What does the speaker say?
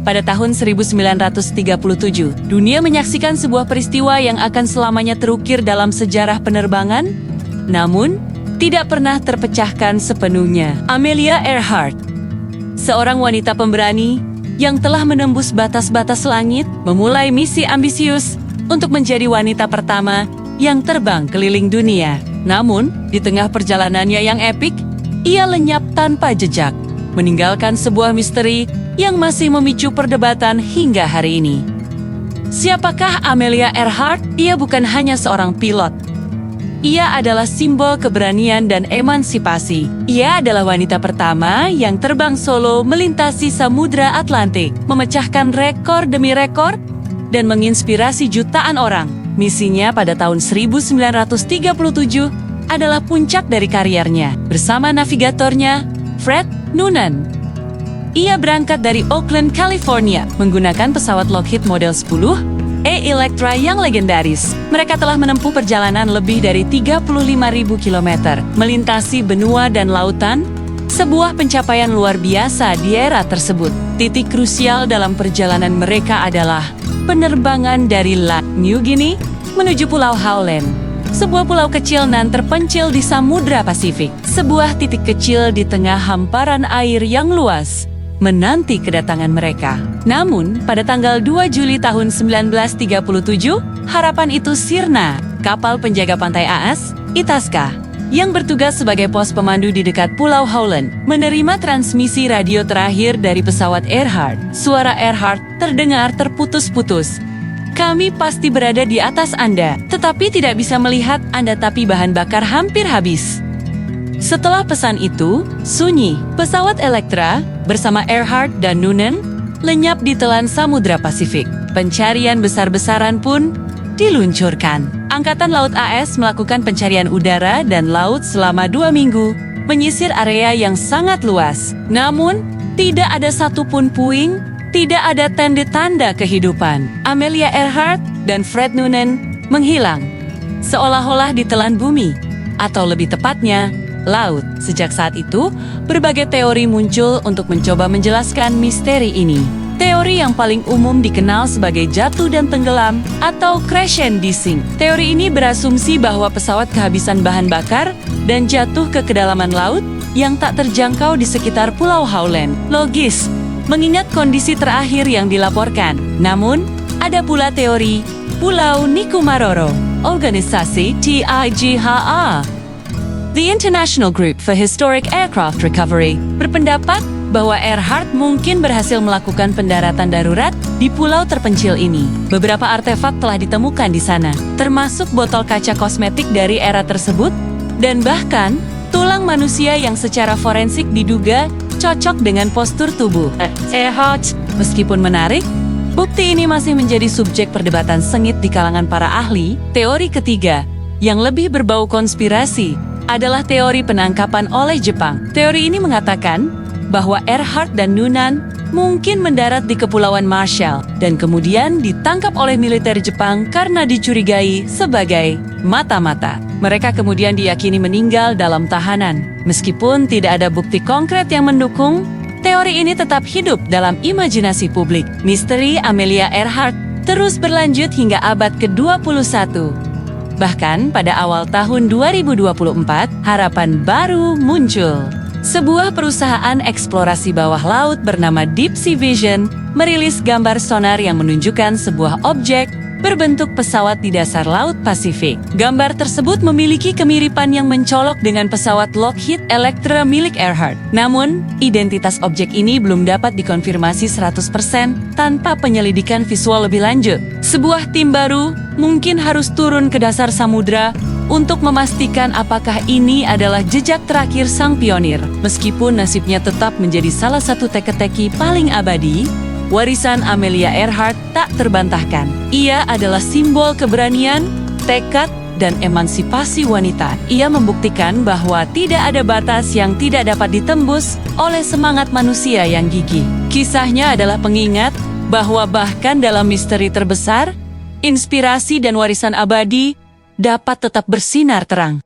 Pada tahun 1937, dunia menyaksikan sebuah peristiwa yang akan selamanya terukir dalam sejarah penerbangan, namun tidak pernah terpecahkan sepenuhnya. Amelia Earhart, seorang wanita pemberani yang telah menembus batas-batas langit, memulai misi ambisius untuk menjadi wanita pertama yang terbang keliling dunia. Namun, di tengah perjalanannya yang epik, ia lenyap tanpa jejak, meninggalkan sebuah misteri yang masih memicu perdebatan hingga hari ini. Siapakah Amelia Earhart? Ia bukan hanya seorang pilot. Ia adalah simbol keberanian dan emansipasi. Ia adalah wanita pertama yang terbang solo melintasi Samudra Atlantik, memecahkan rekor demi rekor, dan menginspirasi jutaan orang. Misinya pada tahun 1937 adalah puncak dari karirnya. Bersama navigatornya, Fred Noonan, ia berangkat dari Oakland, California, menggunakan pesawat Lockheed Model 10 Electra yang legendaris. Mereka telah menempuh perjalanan lebih dari 35.000 km, melintasi benua dan lautan, sebuah pencapaian luar biasa di era tersebut. Titik krusial dalam perjalanan mereka adalah penerbangan dari New Guinea menuju Pulau Howland, sebuah pulau kecil nan terpencil di Samudra Pasifik. Sebuah titik kecil di tengah hamparan air yang luas menanti kedatangan mereka. Namun, pada tanggal 2 Juli tahun 1937, harapan itu sirna. Kapal penjaga pantai AS, Itasca, yang bertugas sebagai pos pemandu di dekat Pulau Howland, menerima transmisi radio terakhir dari pesawat Earhart. Suara Earhart terdengar terputus-putus. "Kami pasti berada di atas Anda, tetapi tidak bisa melihat Anda, tapi bahan bakar hampir habis." Setelah pesan itu, sunyi. Pesawat Electra bersama Earhart dan Noonan lenyap di telan Samudra Pasifik. Pencarian besar-besaran pun diluncurkan. Angkatan Laut AS melakukan pencarian udara dan laut selama 2 minggu, menyisir area yang sangat luas. Namun, tidak ada satupun puing, tidak ada tanda-tanda kehidupan. Amelia Earhart dan Fred Noonan menghilang, seolah-olah ditelan bumi, atau lebih tepatnya, laut. Sejak saat itu, berbagai teori muncul untuk mencoba menjelaskan misteri ini. Teori yang paling umum dikenal sebagai jatuh dan tenggelam atau crash and sink. Teori ini berasumsi bahwa pesawat kehabisan bahan bakar dan jatuh ke kedalaman laut yang tak terjangkau di sekitar Pulau Howland. Logis, mengingat kondisi terakhir yang dilaporkan. Namun, ada pula teori Pulau Nikumaroro, organisasi TIGHA, The International Group for Historic Aircraft Recovery, berpendapat bahwa Earhart mungkin berhasil melakukan pendaratan darurat di pulau terpencil ini. Beberapa artefak telah ditemukan di sana, termasuk botol kaca kosmetik dari era tersebut, dan bahkan tulang manusia yang secara forensik diduga cocok dengan postur tubuh Earhart. Meskipun menarik, bukti ini masih menjadi subjek perdebatan sengit di kalangan para ahli. Teori ketiga, yang lebih berbau konspirasi, adalah teori penangkapan oleh Jepang. Teori ini mengatakan bahwa Earhart dan Noonan mungkin mendarat di Kepulauan Marshall dan kemudian ditangkap oleh militer Jepang karena dicurigai sebagai mata-mata. Mereka kemudian diyakini meninggal dalam tahanan. Meskipun tidak ada bukti konkret yang mendukung, teori ini tetap hidup dalam imajinasi publik. Misteri Amelia Earhart terus berlanjut hingga abad ke-21. Bahkan pada awal tahun 2024, harapan baru muncul. Sebuah perusahaan eksplorasi bawah laut bernama Deep Sea Vision merilis gambar sonar yang menunjukkan sebuah objek berbentuk pesawat di dasar Laut Pasifik. Gambar tersebut memiliki kemiripan yang mencolok dengan pesawat Lockheed Electra milik Earhart. Namun, identitas objek ini belum dapat dikonfirmasi 100% tanpa penyelidikan visual lebih lanjut. Sebuah tim baru mungkin harus turun ke dasar samudra untuk memastikan apakah ini adalah jejak terakhir sang pionir. Meskipun nasibnya tetap menjadi salah satu teka-teki paling abadi, warisan Amelia Earhart tak terbantahkan. Ia adalah simbol keberanian, tekad, dan emansipasi wanita. Ia membuktikan bahwa tidak ada batas yang tidak dapat ditembus oleh semangat manusia yang gigih. Kisahnya adalah pengingat bahwa bahkan dalam misteri terbesar, inspirasi dan warisan abadi dapat tetap bersinar terang.